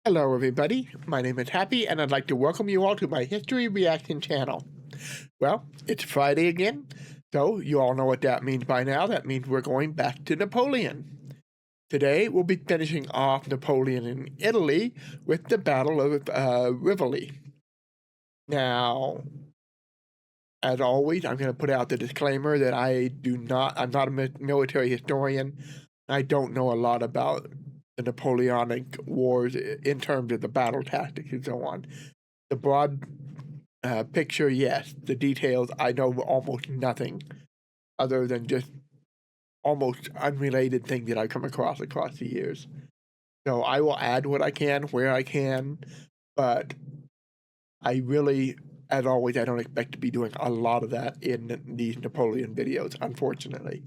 Hello everybody, my name is Happy and I'd like to welcome you all to my History Reaction channel. Well, it's Friday again, so you all know what that means by now. That means we're going back to Napoleon. Today we'll be finishing off Napoleon in Italy with the Battle of Rivoli. Now, as always, I'm going to put out the disclaimer that I'm not a military historian. I don't know a lot about the Napoleonic Wars in terms of the battle tactics and so on. The broad picture, yes. The details, I know almost nothing other than just almost unrelated things that I've come across the years. So I will add what I can, where I can, but I really, as always, I don't expect to be doing a lot of that in these Napoleon videos, unfortunately.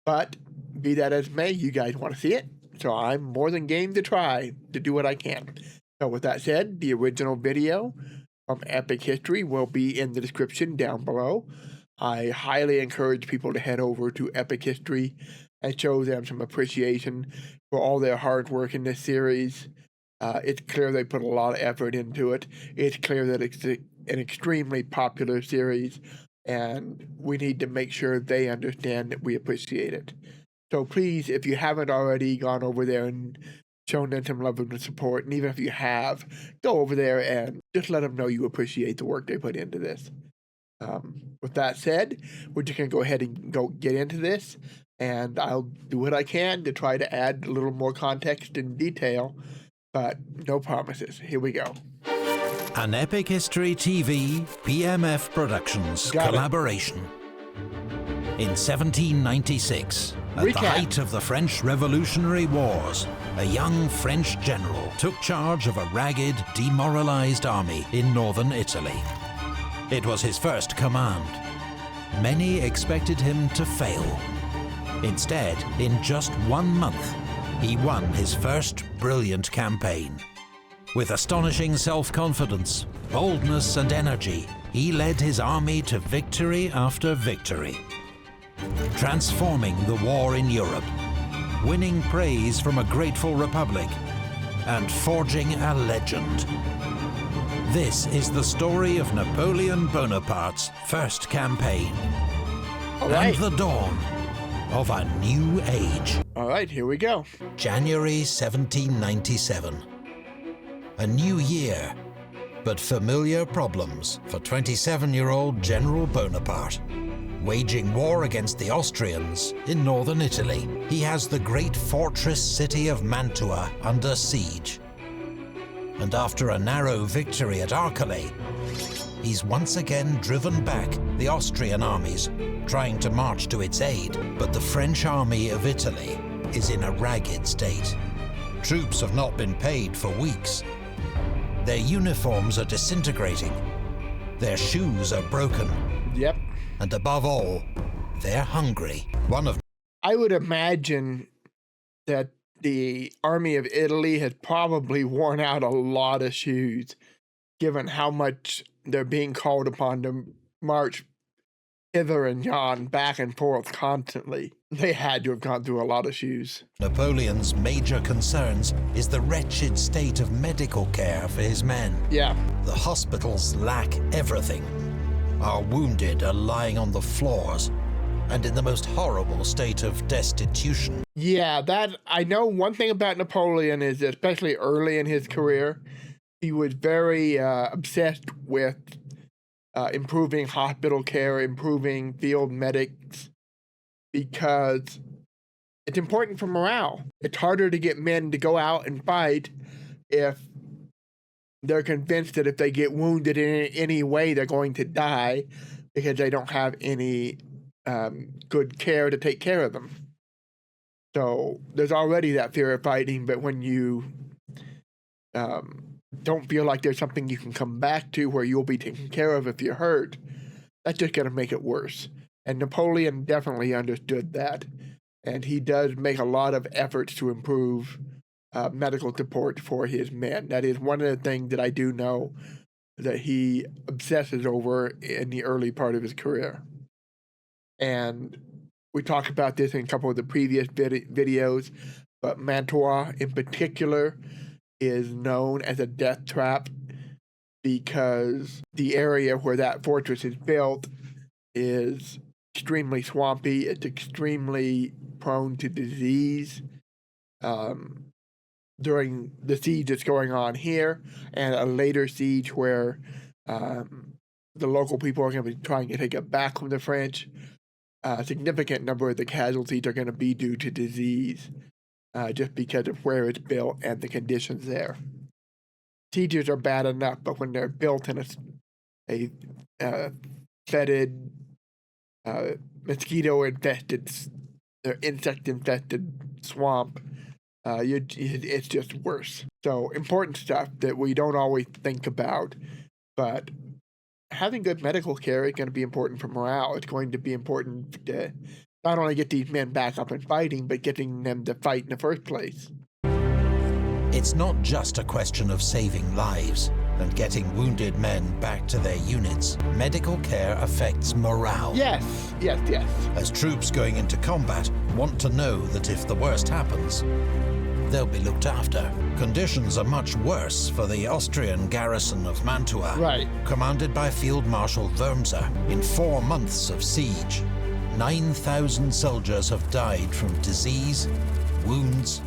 But be that as may, you guys want to see it, so I'm more than game to try to do what I can. So with that said, the original video from Epic History will be in the description down below. I highly encourage people to head over to Epic History and show them some appreciation for all their hard work in this series. It's clear they put a lot of effort into it. It's clear that it's an extremely popular series, and we need to make sure they understand that we appreciate it. So please, if you haven't already gone over there and shown them some love and support, and even if you have, go over there and just let them know you appreciate the work they put into this. With that said, we're just going to go ahead and get into this, and I'll do what I can to try to add a little more context and detail, but no promises. Here we go. An Epic History TV BMF Productions collaboration. In 1796, at the height of the French Revolutionary Wars, a young French general took charge of a ragged, demoralized army in northern Italy. It was his first command. Many expected him to fail. Instead, in just 1 month, he won his first brilliant campaign. With astonishing self-confidence, boldness and energy, he led his army to victory after victory, transforming the war in Europe, winning praise from a grateful republic, and forging a legend. This is the story of Napoleon Bonaparte's first campaign, and the dawn of a new age. All right, here we go. January 1797. A new year, but familiar problems for 27-year-old General Bonaparte. Waging war against the Austrians in northern Italy, he has the great fortress city of Mantua under siege. And after a narrow victory at Arcole, he's once again driven back the Austrian armies, trying to march to its aid. But the French army of Italy is in a ragged state. Troops have not been paid for weeks. Their uniforms are disintegrating. Their shoes are broken. Yep. And above all, they're hungry. I would imagine that the army of Italy has probably worn out a lot of shoes, given how much they're being called upon to march hither and yon, back and forth constantly. They had to have gone through a lot of shoes. Napoleon's major concerns is the wretched state of medical care for his men. Yeah. The hospitals lack everything. Our wounded are lying on the floors and in the most horrible state of destitution. Yeah, that I know. One thing about Napoleon is, especially early in his career, he was very obsessed with improving hospital care, improving field medics, because it's important for morale. It's harder to get men to go out and fight if they're convinced that if they get wounded in any way, they're going to die because they don't have any good care to take care of them. So there's already that fear of fighting, but when you don't feel like there's something you can come back to where you'll be taken care of if you're hurt, that's just going to make it worse. And Napoleon definitely understood that. And he does make a lot of efforts to improve medical support for his men. That is one of the things that I do know that he obsesses over in the early part of his career. And we talked about this in a couple of the previous videos, but Mantua in particular is known as a death trap because the area where that fortress is built is extremely swampy. It's extremely prone to disease. During the siege that's going on here and a later siege where the local people are going to be trying to take it back from the French, a significant number of the casualties are going to be due to disease just because of where it's built and the conditions there. Sieges are bad enough, but when they're built in a fetid, mosquito-infested, insect-infested swamp, it's just worse. So important stuff that we don't always think about, but having good medical care is going to be important for morale. It's going to be important to not only get these men back up and fighting, but getting them to fight in the first place. It's not just a question of saving lives and getting wounded men back to their units. Medical care affects morale. Yes. As troops going into combat want to know that if the worst happens, they'll be looked after. Conditions are much worse for the Austrian garrison of Mantua, commanded by Field Marshal Wurmser. In 4 months of siege, 9,000 soldiers have died from disease, wounds,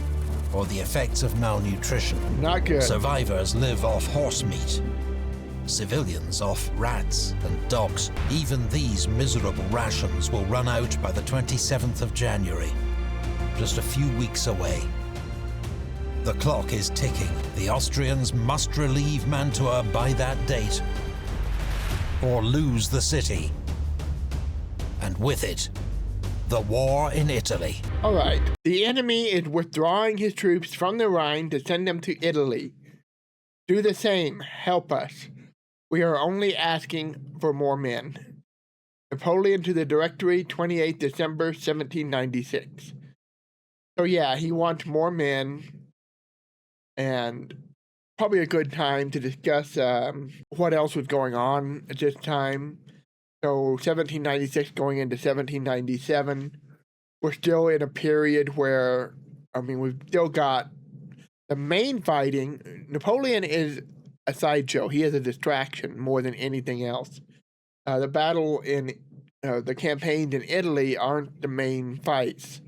or the effects of malnutrition. Not good. Survivors live off horse meat, civilians off rats and dogs. Even these miserable rations will run out by the 27th of January, just a few weeks away. The clock is ticking. The Austrians must relieve Mantua by that date, or lose the city. And with it, the war in Italy. All right. The enemy is withdrawing his troops from the Rhine to send them to Italy. Do the same. Help us. We are only asking for more men. Napoleon to the Directory, 28 December 1796. So yeah, he wants more men, and probably a good time to discuss what else was going on at this time. So 1796 going into 1797, we're still in a period where, we've still got the main fighting. Napoleon is a sideshow. He is a distraction more than anything else. The battle in the campaigns in Italy aren't the main fights.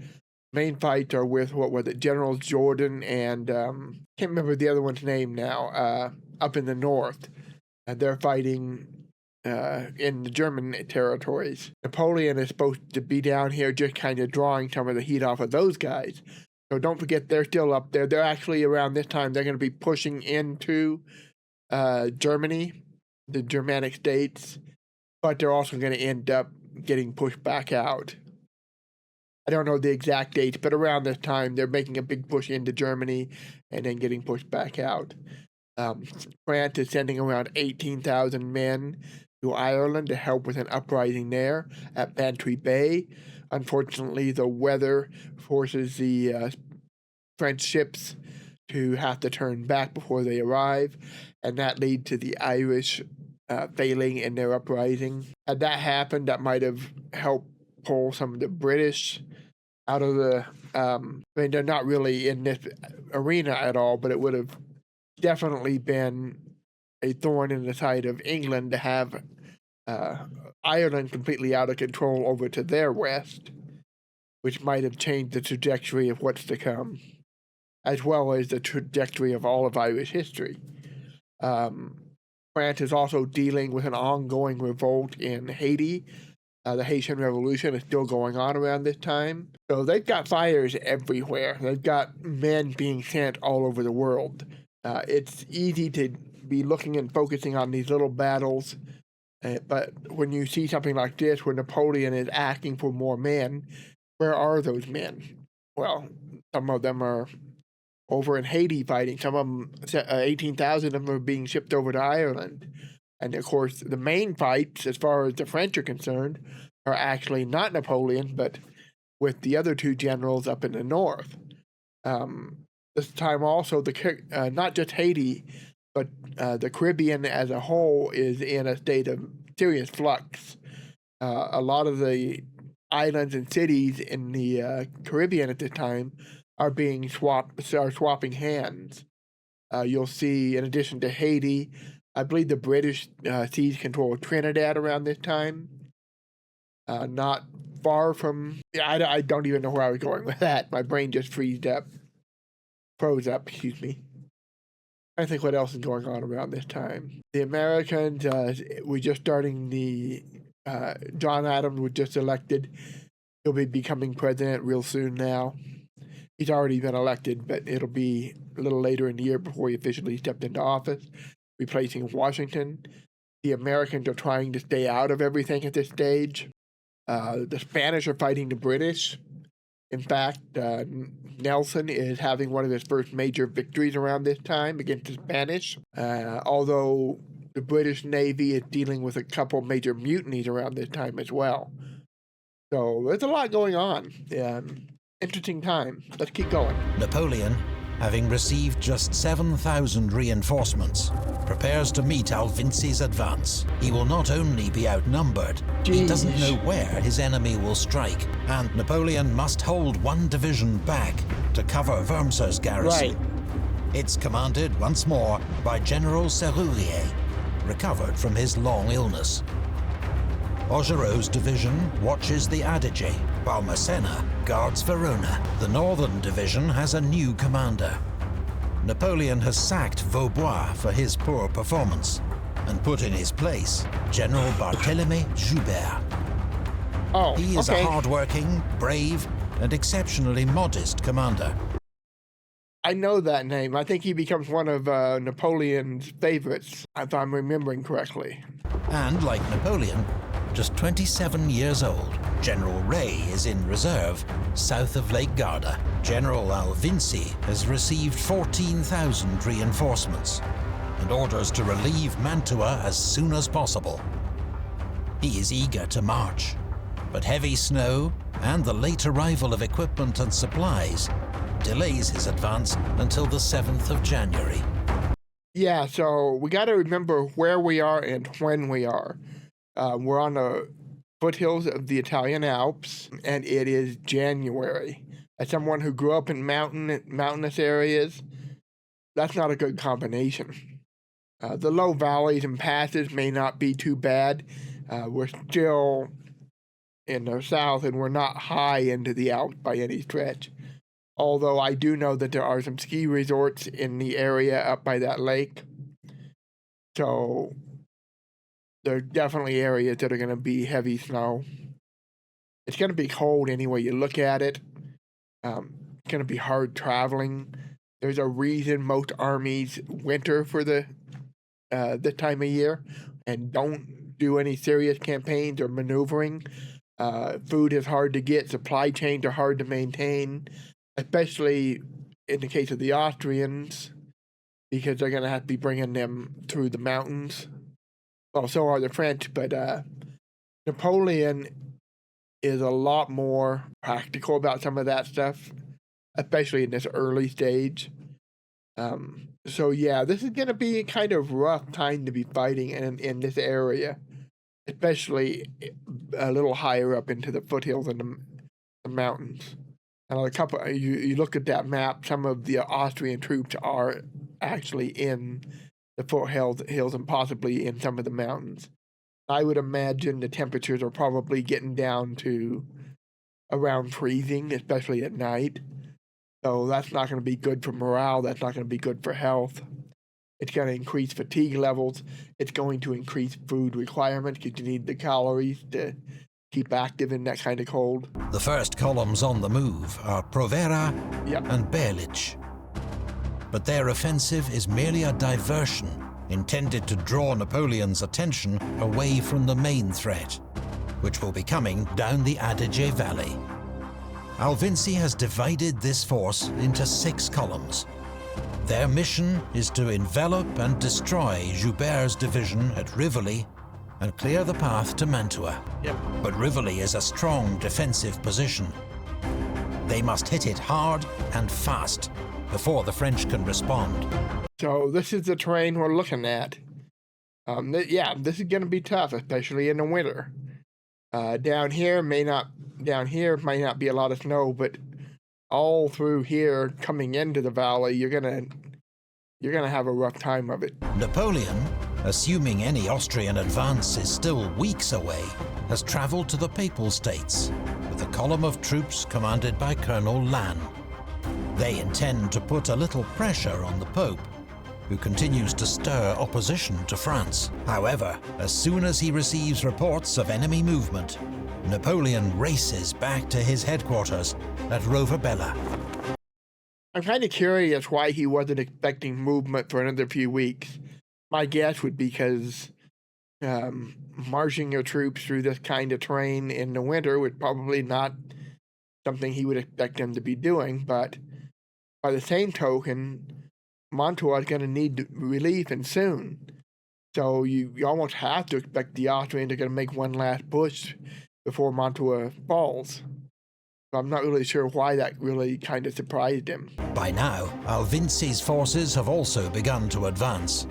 Main fights are with, Generals Jordan and, can't remember the other one's name now, up in the north. They're fighting in the German territories. Napoleon is supposed to be down here just kind of drawing some of the heat off of those guys. So don't forget, they're still up there. They're actually, around this time, they're going to be pushing into Germany, the Germanic states, but they're also going to end up getting pushed back out. I don't know the exact dates, but around this time, they're making a big push into Germany and then getting pushed back out. France is sending around 18,000 men to Ireland to help with an uprising there at Bantry Bay. Unfortunately, the weather forces the French ships to have to turn back before they arrive, and that leads to the Irish failing in their uprising. Had that happened, that might have helped pull some of the British out of the... they're not really in this arena at all, but it would have definitely been a thorn in the side of England to have Ireland completely out of control over to their west, which might have changed the trajectory of what's to come, as well as the trajectory of all of Irish history. France is also dealing with an ongoing revolt in Haiti. The Haitian Revolution is still going on around this time. So they've got fires everywhere. They've got men being sent all over the world. It's easy to be looking and focusing on these little battles, but when you see something like this, where Napoleon is asking for more men, where are those men? Well, some of them are over in Haiti fighting. Some of them, 18,000 of them are being shipped over to Ireland. And of course, the main fights, as far as the French are concerned, are actually not Napoleon, but with the other two generals up in the north. This time also, not just Haiti, but the Caribbean as a whole is in a state of serious flux. A lot of the islands and cities in the Caribbean at this time are swapping hands. You'll see, in addition to Haiti, I believe the British seized control of Trinidad around this time. Not far from... Yeah, I don't even know where I was going with that. My brain just froze up, excuse me. I think what else is going on around this time. The Americans, we're just starting the... John Adams was just elected. He'll be becoming president real soon now. He's already been elected, but it'll be a little later in the year before he officially stepped into office, replacing Washington. The Americans are trying to stay out of everything at this stage. The Spanish are fighting the British. In fact, Nelson is having one of his first major victories around this time against the Spanish, although the British Navy is dealing with a couple major mutinies around this time as well. So there's a lot going on. Interesting time. Let's keep going. Napoleon, having received just 7,000 reinforcements, prepares to meet Alvinci's advance. He will not only be outnumbered, he doesn't know where his enemy will strike, and Napoleon must hold one division back to cover Wormser's garrison. Right. It's commanded once more by General Serrurier, recovered from his long illness. Augereau's division watches the Adige, while Massena guards Verona. The Northern Division has a new commander. Napoleon has sacked Vaubois for his poor performance and put in his place General Barthélemy Joubert. He is a hard-working, brave, and exceptionally modest commander. I know that name. I think he becomes one of Napoleon's favorites, if I'm remembering correctly. And like Napoleon, just 27 years old, General Ray is in reserve south of Lake Garda. General Alvinci has received 14,000 reinforcements and orders to relieve Mantua as soon as possible. He is eager to march, but heavy snow and the late arrival of equipment and supplies delays his advance until the 7th of January. Yeah, so we got to remember where we are and when we are. We're on the foothills of the Italian Alps, and it is January. As someone who grew up in mountainous areas, that's not a good combination. The low valleys and passes may not be too bad. We're still in the south, and we're not high into the Alps by any stretch. Although I do know that there are some ski resorts in the area up by that lake. So there are definitely areas that are going to be heavy snow. It's going to be cold any way you look at it. It's going to be hard traveling. There's a reason most armies winter for this time of year and don't do any serious campaigns or maneuvering. Food is hard to get. Supply chains are hard to maintain, especially in the case of the Austrians, because they're going to have to be bringing them through the mountains. Well, so are the French, but Napoleon is a lot more practical about some of that stuff, especially in this early stage. So yeah, this is going to be kind of rough time to be fighting in this area, especially a little higher up into the foothills and the mountains. And you look at that map, some of the Austrian troops are actually in the foothills and possibly in some of the mountains. I would imagine the temperatures are probably getting down to around freezing, especially at night. So that's not going to be good for morale. That's not going to be good for health. It's going to increase fatigue levels. It's going to increase food requirements because you need the calories to keep active in that kind of cold. The first columns on the move are Provera and Berlich. But their offensive is merely a diversion intended to draw Napoleon's attention away from the main threat, which will be coming down the Adige Valley. Alvinci has divided this force into 6 columns. Their mission is to envelop and destroy Joubert's division at Rivoli and clear the path to Mantua. But Rivoli is a strong defensive position. They must hit it hard and fast before the French can respond. So this is the terrain we're looking at. This is going to be tough, especially in the winter. Down here might not be a lot of snow, but all through here, coming into the valley, you're gonna you're going to have a rough time of it. Napoleon, assuming any Austrian advance is still weeks away, has travelled to the Papal States with a column of troops commanded by Colonel Lannes. They intend to put a little pressure on the Pope, who continues to stir opposition to France. However, as soon as he receives reports of enemy movement, Napoleon races back to his headquarters at Rovabella. I'm kind of curious why he wasn't expecting movement for another few weeks. My guess would be because marching your troops through this kind of terrain in the winter was probably not something he would expect them to be doing, but by the same token, Mantua is going to need relief and soon. So you almost have to expect the Austrians are going to make one last push before Mantua falls. So I'm not really sure why that really kind of surprised him. By now, Alvinci's forces have also begun to advance,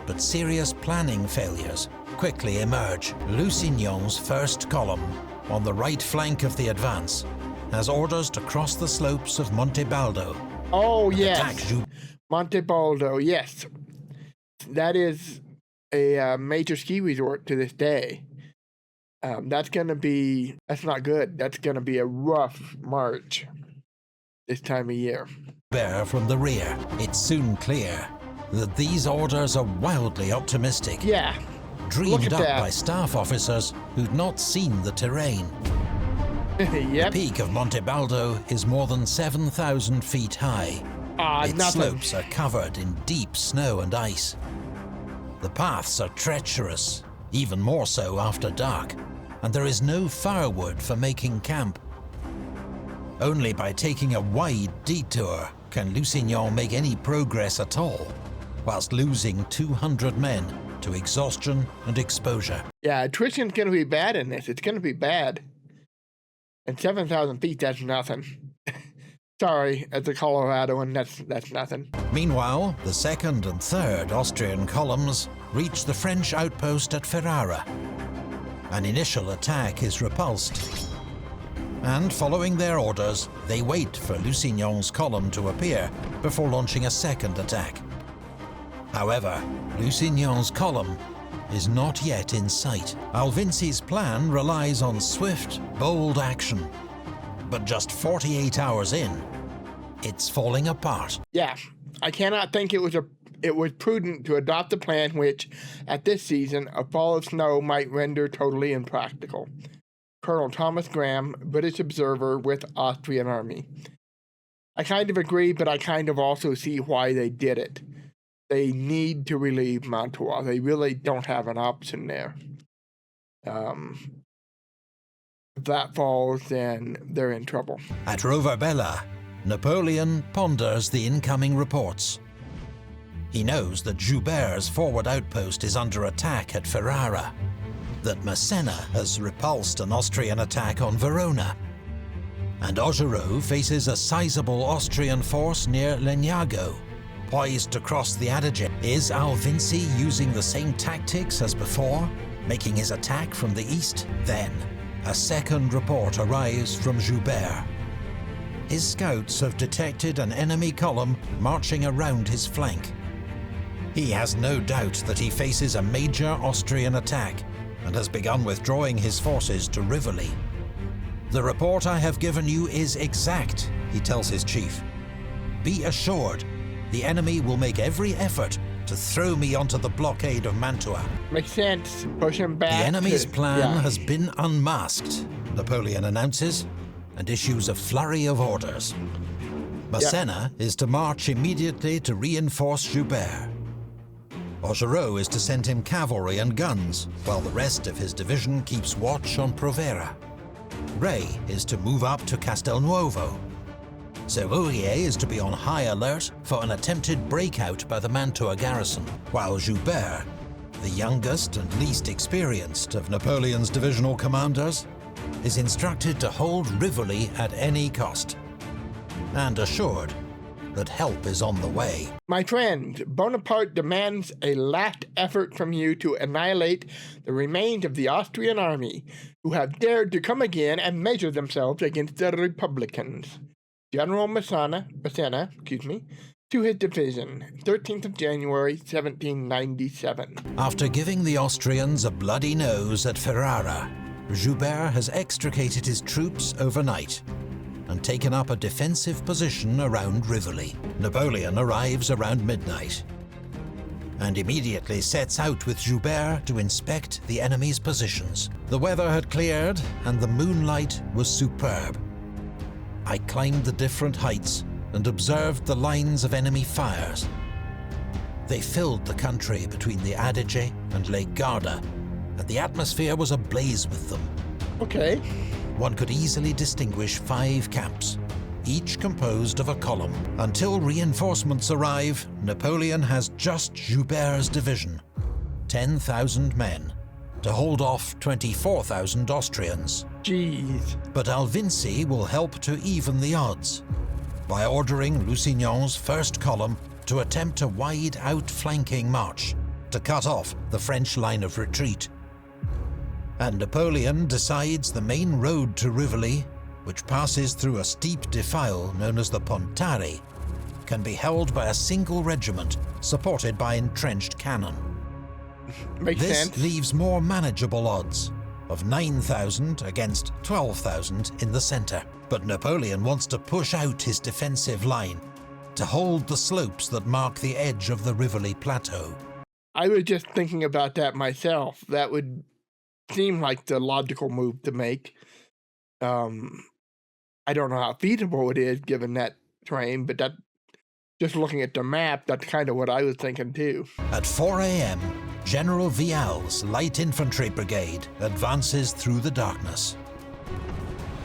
but serious planning failures quickly emerge. Lusignan's first column, on the right flank of the advance, has orders to cross the slopes of Monte Baldo. Oh, yes. Monte Baldo, yes. That is a major ski resort to this day. That's not good. That's going to be a rough march this time of year. Bear from the rear. It's soon clear that these orders are wildly optimistic. Yeah. Dreamed up by staff officers who'd not seen the terrain. Yep. The peak of Monte Baldo is more than 7,000 feet high. Its slopes are covered in deep snow and ice. The paths are treacherous, even more so after dark, and there is no firewood for making camp. Only by taking a wide detour can Lusignan make any progress at all, whilst losing 200 men to exhaustion and exposure. Yeah, attrition's going to be bad in this. It's going to be bad. And 7,000 feet, that's nothing. Sorry, as a Coloradoan, that's nothing. Meanwhile, the second and third Austrian columns reach the French outpost at Ferrara. An initial attack is repulsed, and following their orders, they wait for Lusignan's column to appear before launching a second attack. However, Lusignan's column is not yet in sight. Alvinci's plan relies on swift, bold action, but just 48 hours in, it's falling apart. Yeah, I cannot think it was prudent to adopt a plan which, at this season, a fall of snow might render totally impractical. Colonel Thomas Graham, British observer with Austrian Army. I kind of agree, but I kind of also see why they did it. They need to relieve Mantua. They really don't have an option there. If that falls, then they're in trouble. At Rovabella, Napoleon ponders the incoming reports. He knows that Joubert's forward outpost is under attack at Ferrara, that Massena has repulsed an Austrian attack on Verona, and Augereau faces a sizable Austrian force near Legnago, poised to cross the Adige. Is Alvinci using the same tactics as before, making his attack from the east? Then, a second report arrives from Joubert. His scouts have detected an enemy column marching around his flank. He has no doubt that he faces a major Austrian attack and has begun withdrawing his forces to Rivoli. "The report I have given you is exact," he tells his chief. "Be assured, the enemy will make every effort to throw me onto the blockade of Mantua." Makes sense. Push him back. The enemy's plan has been unmasked, Napoleon announces, and issues a flurry of orders. Massena is to march immediately to reinforce Joubert. Augereau is to send him cavalry and guns, while the rest of his division keeps watch on Provera. Ray is to move up to Castelnuovo. Serrurier is to be on high alert for an attempted breakout by the Mantua garrison, while Joubert, the youngest and least experienced of Napoleon's divisional commanders, is instructed to hold Rivoli at any cost, and assured that help is on the way. My friend, Bonaparte demands a last effort from you to annihilate the remains of the Austrian army, who have dared to come again and measure themselves against the Republicans. General Massena, to his division, 13th of January, 1797. After giving the Austrians a bloody nose at Ferrara, Joubert has extricated his troops overnight and taken up a defensive position around Rivoli. Napoleon arrives around midnight and immediately sets out with Joubert to inspect the enemy's positions. The weather had cleared and the moonlight was superb. I climbed the different heights and observed the lines of enemy fires. They filled the country between the Adige and Lake Garda, and the atmosphere was ablaze with them. Okay. One could easily distinguish 5 camps, each composed of a column. Until reinforcements arrive, Napoleon has just Joubert's division, 10,000 men, to hold off 24,000 Austrians. Jeez. But Alvinci will help to even the odds by ordering Lusignan's first column to attempt a wide outflanking march to cut off the French line of retreat. And Napoleon decides the main road to Rivoli, which passes through a steep defile known as the Pontare, can be held by a single regiment supported by entrenched cannon. Makes sense. This leaves more manageable odds of 9,000 against 12,000 in the centre. But Napoleon wants to push out his defensive line to hold the slopes that mark the edge of the Rivoli plateau. I was just thinking about that myself. That would seem like the logical move to make. I don't know how feasible it is given that terrain, but that, just looking at the map, that's kind of what I was thinking too. At 4 a.m., General Vial's light infantry brigade advances through the darkness.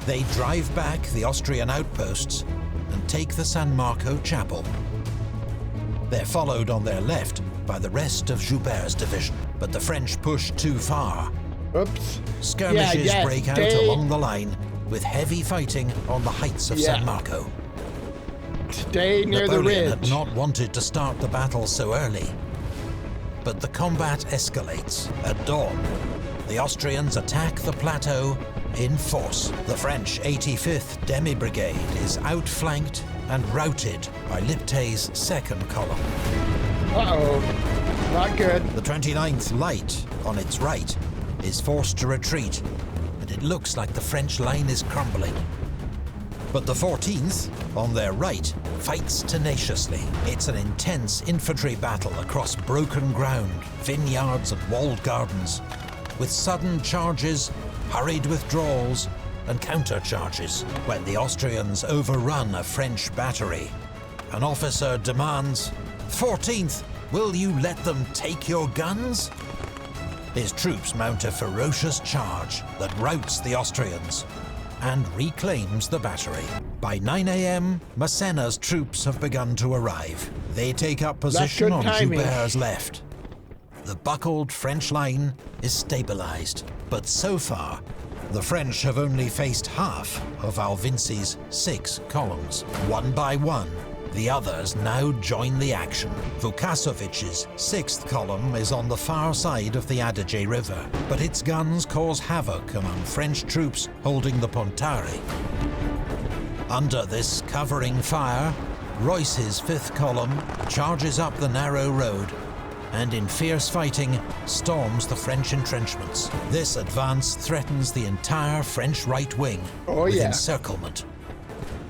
They drive back the Austrian outposts and take the San Marco chapel. They're followed on their left by the rest of Joubert's division, but the French push too far. Oops. Skirmishes break out along the line, with heavy fighting on the heights of San Marco. Stay near the ridge. Napoleon had not wanted to start the battle so early, but the combat escalates. At dawn, the Austrians attack the plateau in force. The French 85th Demi-Brigade is outflanked and routed by Liptay's second column. Uh-oh, not good. The 29th Light, on its right, is forced to retreat, and it looks like the French line is crumbling. But the 14th, on their right, fights tenaciously. It's an intense infantry battle across broken ground, vineyards and walled gardens, with sudden charges, hurried withdrawals, and countercharges. When the Austrians overrun a French battery, an officer demands, "14th, will you let them take your guns?" His troops mount a ferocious charge that routs the Austrians and reclaims the battery. By 9 a.m., Massena's troops have begun to arrive. They take up position on Joubert's left. The buckled French line is stabilized, but so far, the French have only faced half of Alvinci's 6 columns. One by one, the others now join the action. Vukasovic's 6th column is on the far side of the Adige River, but its guns cause havoc among French troops holding the Pontare. Under this covering fire, Royce's 5th column charges up the narrow road and in fierce fighting storms the French entrenchments. This advance threatens the entire French right wing with encirclement,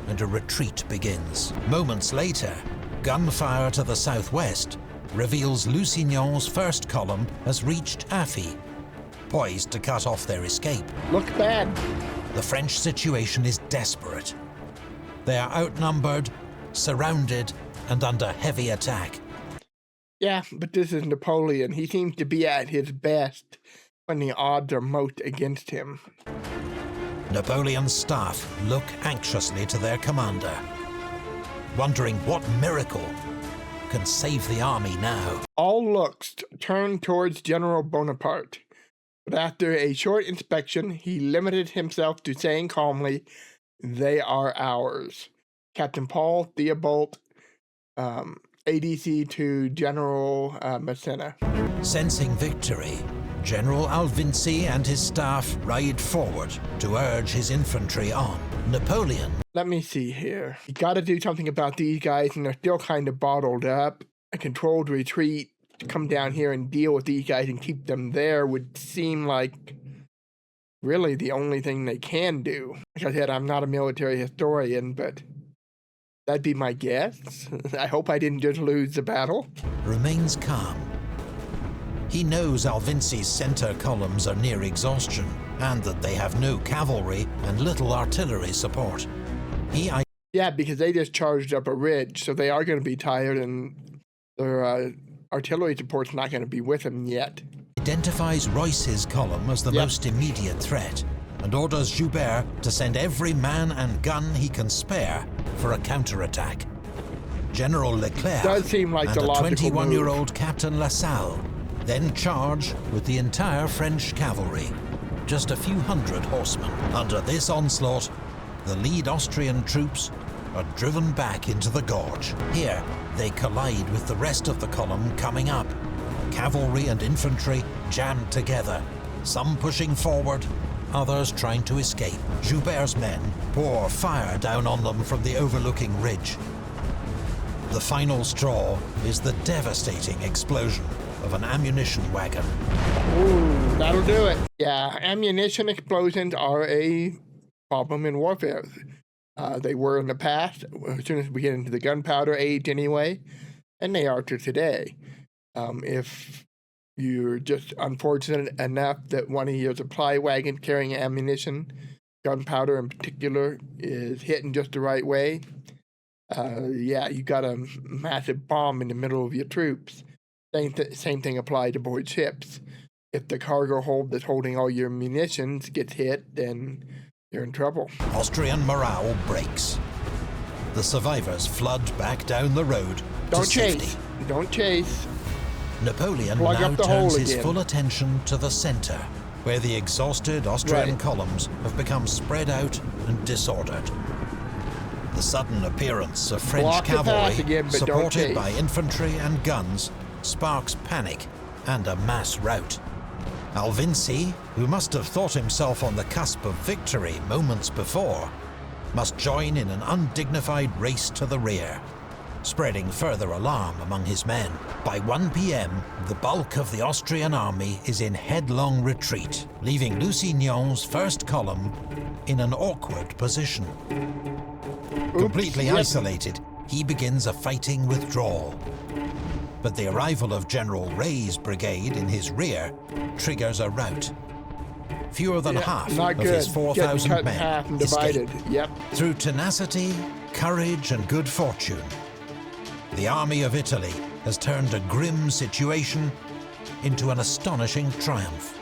and a retreat begins. Moments later, gunfire to the southwest reveals Lusignan's 1st column has reached Affy, poised to cut off their escape. Looks bad. The French situation is desperate. They are outnumbered, surrounded, and under heavy attack. Yeah, but this is Napoleon. He seems to be at his best when the odds are most against him. Napoleon's staff look anxiously to their commander, wondering what miracle can save the army now. All looks turned towards General Bonaparte, but after a short inspection, he limited himself to saying calmly, "They are ours." Captain Paul Theobald, ADC to General Massena. Sensing victory, General Alvinci and his staff ride forward to urge his infantry on. Napoleon. Let me see here. You got to do something about these guys, and they're still kind of bottled up. A controlled retreat to come down here and deal with these guys and keep them there would seem like really the only thing they can do. Like I said, I'm not a military historian, but that'd be my guess. I hope I didn't just lose the battle. Remains calm. He knows Alvinci's center columns are near exhaustion and that they have no cavalry and little artillery support. Yeah, because they just charged up a ridge, so they are going to be tired, and their artillery support's not going to be with them yet. Identifies Royce's column as the most immediate threat and orders Joubert to send every man and gun he can spare for a counterattack. General Leclerc Does seem like and the a logical 21-year-old Captain Lassalle then charge with the entire French cavalry, just a few hundred horsemen. Under this onslaught, the lead Austrian troops are driven back into the gorge. Here, they collide with the rest of the column coming up. Cavalry and infantry jammed together, some pushing forward, others trying to escape. Joubert's men pour fire down on them from the overlooking ridge. The final straw is the devastating explosion of an ammunition wagon. Ooh, that'll do it. Yeah, ammunition explosions are a problem in warfare. They were in the past, as soon as we get into the gunpowder age anyway, and they are to today. If you're just unfortunate enough that one of your supply wagons carrying ammunition, gunpowder in particular, is hitting just the right way, yeah, you got a massive bomb in the middle of your troops. Same thing applies aboard ships. If the cargo hold that's holding all your munitions gets hit, then you're in trouble. Austrian morale breaks. The survivors flood back down the road Don't to chase. safety. Don't chase. Napoleon Plug now up the turns hole his again. full attention to the center, where the exhausted Austrian columns have become spread out and disordered. The sudden appearance of French Block the path cavalry, again, but don't supported chase. by infantry and guns, sparks panic and a mass rout. Alvinci, who must have thought himself on the cusp of victory moments before, must join in an undignified race to the rear, spreading further alarm among his men. By 1 p.m., the bulk of the Austrian army is in headlong retreat, leaving Lusignan's first column in an awkward position. Completely isolated, he begins a fighting withdrawal. But the arrival of General Rey's brigade in his rear triggers a rout. Fewer than half of his 4,000 men escape. Through tenacity, courage, and good fortune, the army of Italy has turned a grim situation into an astonishing triumph.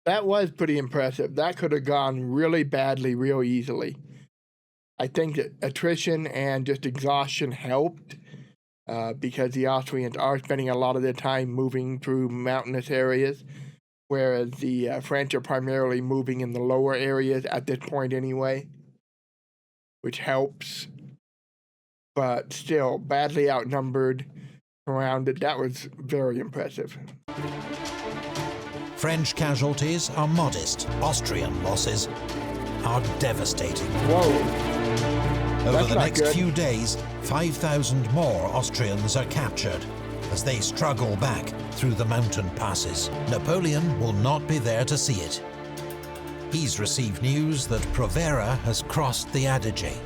That was pretty impressive. That could have gone really badly real easily. I think that attrition and just exhaustion helped because the Austrians are spending a lot of their time moving through mountainous areas, whereas the French are primarily moving in the lower areas at this point anyway, which helps. But still, badly outnumbered, surrounded. That was very impressive. French casualties are modest. Austrian losses are devastating. Whoa. Over the next few days, 5,000 more Austrians are captured as they struggle back through the mountain passes. Napoleon will not be there to see it. He's received news that Provera has crossed the Adige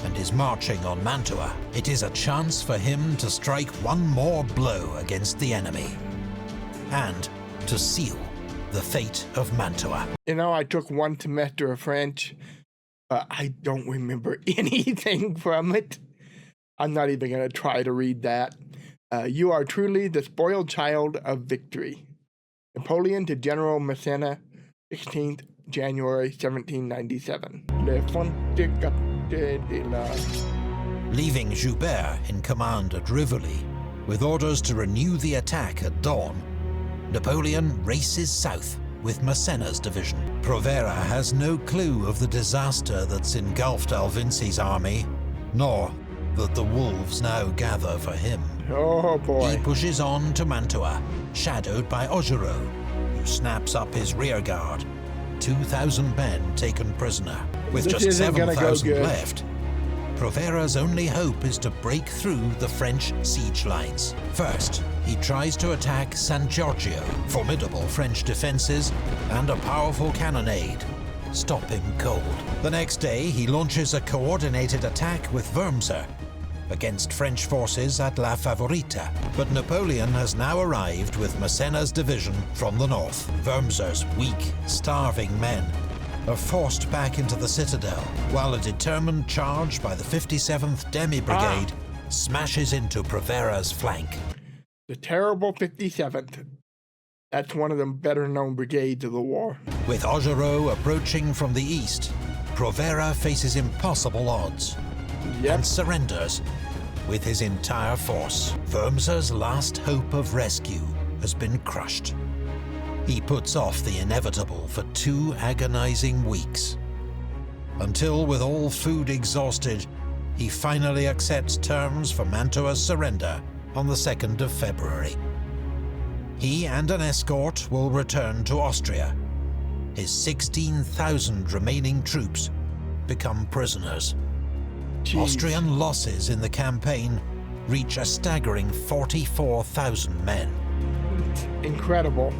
and is marching on Mantua. It is a chance for him to strike one more blow against the enemy and to seal the fate of Mantua. You know, I took one semester of French, but I don't remember anything from it. I'm not even going to try to read that. You are truly the spoiled child of victory. Napoleon to General Massena, 16th January 1797. Leaving Joubert in command at Rivoli, with orders to renew the attack at dawn, Napoleon races south with Massena's division. Provera has no clue of the disaster that's engulfed Alvinci's army, nor that the wolves now gather for him. Oh boy. He pushes on to Mantua, shadowed by Augereau, who snaps up his rearguard. 2,000 men taken prisoner. With This just isn't gonna go 7,000 good. left, Provera's only hope is to break through the French siege lines. First, he tries to attack San Giorgio. Formidable French defences and a powerful cannonade stop him cold. The next day, he launches a coordinated attack with Wurmser against French forces at La Favorita. But Napoleon has now arrived with Massena's division from the north. Wurmser's weak, starving men are forced back into the citadel, while a determined charge by the 57th Demi Brigade smashes into Provera's flank. The terrible 57th. That's one of the better-known brigades of the war. With Augereau approaching from the east, Provera faces impossible odds and surrenders with his entire force. Wurmser's last hope of rescue has been crushed. He puts off the inevitable for 2 agonizing weeks, until, with all food exhausted, he finally accepts terms for Mantua's surrender on the 2nd of February. He and an escort will return to Austria. His 16,000 remaining troops become prisoners. Jeez. Austrian losses in the campaign reach a staggering 44,000 men. Incredible.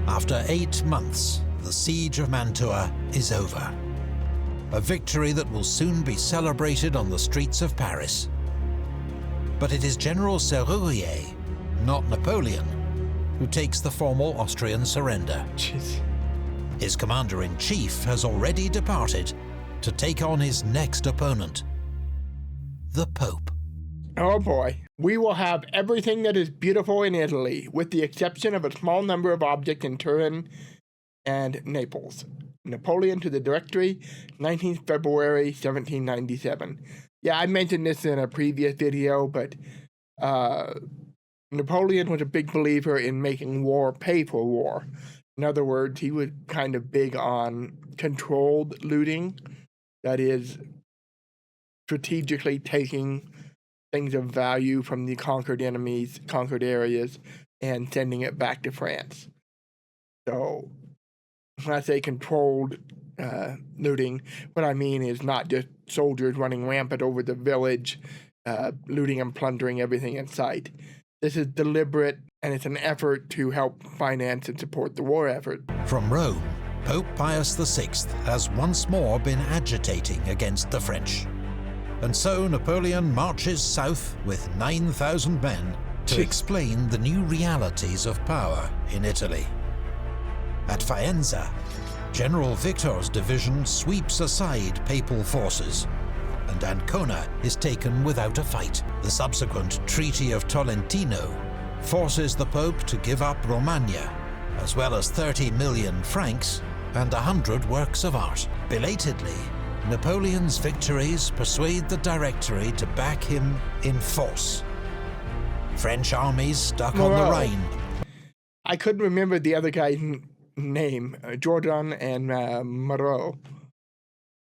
After 8 months, the siege of Mantua is over. A victory that will soon be celebrated on the streets of Paris. But it is General Serrurier, not Napoleon, who takes the formal Austrian surrender. Jeez. His commander-in-chief has already departed to take on his next opponent, the Pope. Oh boy. We will have everything that is beautiful in Italy, with the exception of a small number of objects in Turin and Naples. Napoleon to the Directory, 19th February, 1797. Yeah, I mentioned this in a previous video, but Napoleon was a big believer in making war pay for war. In other words, he was kind of big on controlled looting, that is, strategically taking things of value from the conquered enemies, conquered areas, and sending it back to France. So, when I say controlled looting, what I mean is not just soldiers running rampant over the village, looting and plundering everything in sight. This is deliberate, and it's an effort to help finance and support the war effort. From Rome, Pope Pius VI has once more been agitating against the French. And so Napoleon marches south with 9,000 men to explain the new realities of power in Italy. At Faenza, General Victor's division sweeps aside papal forces, and Ancona is taken without a fight. The subsequent Treaty of Tolentino forces the Pope to give up Romagna, as well as 30 million francs and 100 works of art. Belatedly, Napoleon's victories persuade the Directory to back him in force. French armies stuck on the Rhine. I couldn't remember the other guy's name, Jordan and Moreau.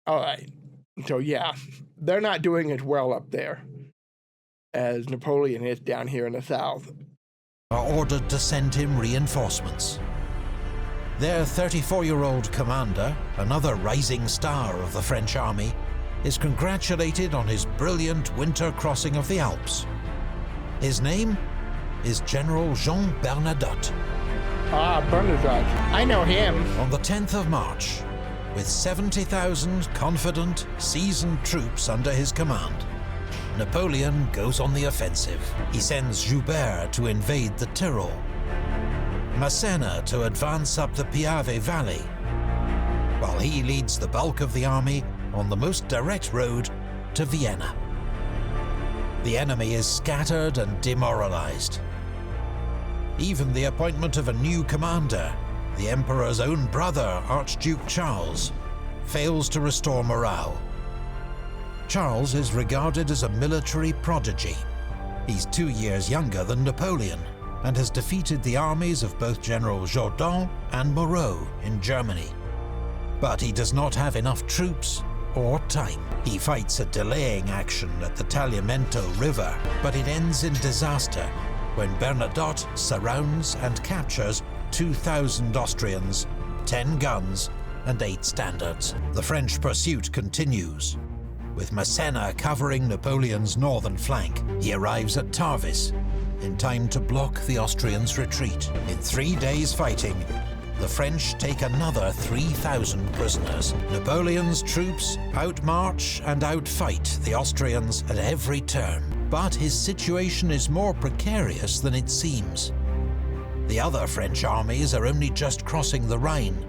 All right. So, yeah, they're not doing as well up there as Napoleon is down here in the south. Are ordered to send him reinforcements. Their 34-year-old commander, another rising star of the French army, is congratulated on his brilliant winter crossing of the Alps. His name is General Jean Bernadotte. Ah, Bernadotte. I know him. On the 10th of March, with 70,000 confident, seasoned troops under his command, Napoleon goes on the offensive. He sends Joubert to invade the Tyrol, Massena to advance up the Piave Valley, while he leads the bulk of the army on the most direct road to Vienna. The enemy is scattered and demoralized. Even the appointment of a new commander, the Emperor's own brother, Archduke Charles, fails to restore morale. Charles is regarded as a military prodigy. He's 2 years younger than Napoleon, and has defeated the armies of both General Jourdan and Moreau in Germany. But he does not have enough troops or time. He fights a delaying action at the Tagliamento River, but it ends in disaster when Bernadotte surrounds and captures 2,000 Austrians, 10 guns, and 8 standards. The French pursuit continues. With Massena covering Napoleon's northern flank, he arrives at Tarvis, in time to block the Austrians' retreat. In 3 days' fighting, the French take another 3,000 prisoners. Napoleon's troops outmarch and outfight the Austrians at every turn. But his situation is more precarious than it seems. The other French armies are only just crossing the Rhine,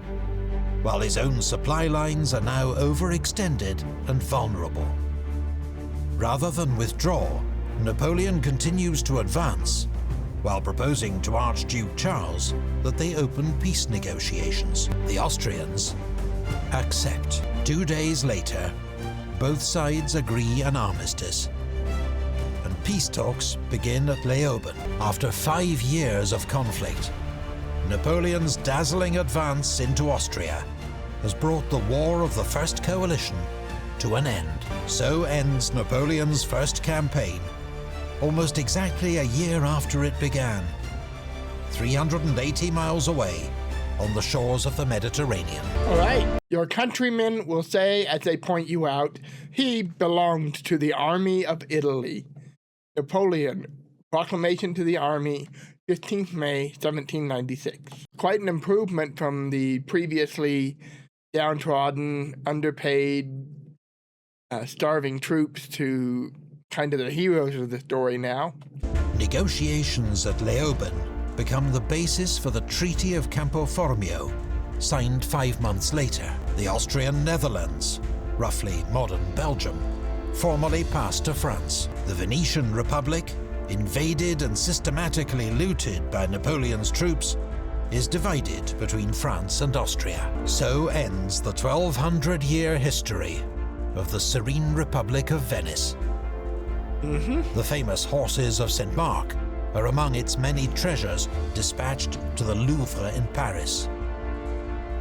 while his own supply lines are now overextended and vulnerable. Rather than withdraw, Napoleon continues to advance, while proposing to Archduke Charles that they open peace negotiations. The Austrians accept. 2 days later, both sides agree an armistice, and peace talks begin at Leoben. After 5 years of conflict, Napoleon's dazzling advance into Austria has brought the War of the First Coalition to an end. So ends Napoleon's first campaign, almost exactly a year after it began, 380 miles away on the shores of the Mediterranean. All right. Your countrymen will say, as they point you out, he belonged to the army of Italy. Napoleon, proclamation to the army, 15th May, 1796. Quite an improvement from the previously downtrodden, underpaid, starving troops to kind of the heroes of the story now. Negotiations at Leoben become the basis for the Treaty of Campo Formio, signed 5 months later. The Austrian Netherlands, roughly modern Belgium, formally passed to France. The Venetian Republic, invaded and systematically looted by Napoleon's troops, is divided between France and Austria. So ends the 1200-year history of the Serene Republic of Venice. The famous horses of St. Mark are among its many treasures dispatched to the Louvre in Paris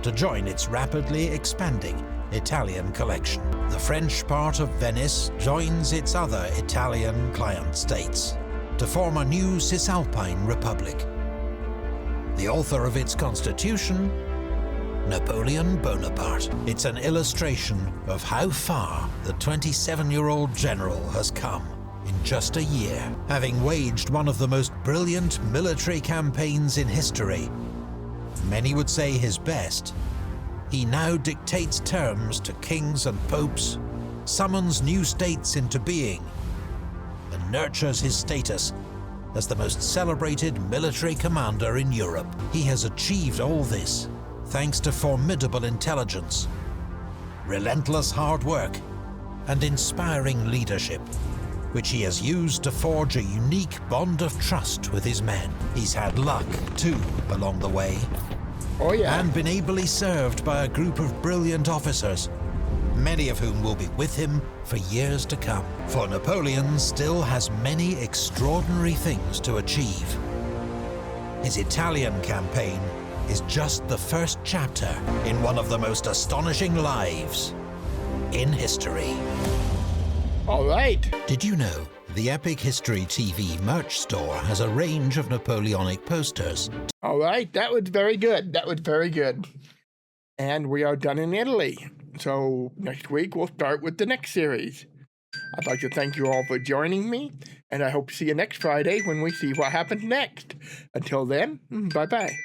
to join its rapidly expanding Italian collection. The French part of Venice joins its other Italian client states to form a new Cisalpine Republic. The author of its constitution, Napoleon Bonaparte. It's an illustration of how far the 27-year-old general has come in just a year. Having waged one of the most brilliant military campaigns in history, many would say his best, he now dictates terms to kings and popes, summons new states into being, and nurtures his status as the most celebrated military commander in Europe. He has achieved all this thanks to formidable intelligence, relentless hard work, and inspiring leadership, which he has used to forge a unique bond of trust with his men. He's had luck, too, along the way. Oh, yeah. And been ably served by a group of brilliant officers, many of whom will be with him for years to come. For Napoleon still has many extraordinary things to achieve. His Italian campaign is just the first chapter in one of the most astonishing lives in history. All right. Did you know the Epic History TV merch store has a range of Napoleonic posters? All right. That was very good. That was very good. And we are done in Italy. So next week we'll start with the next series. I'd like to thank you all for joining me, and I hope to see you next Friday when we see what happens next. Until then, bye-bye.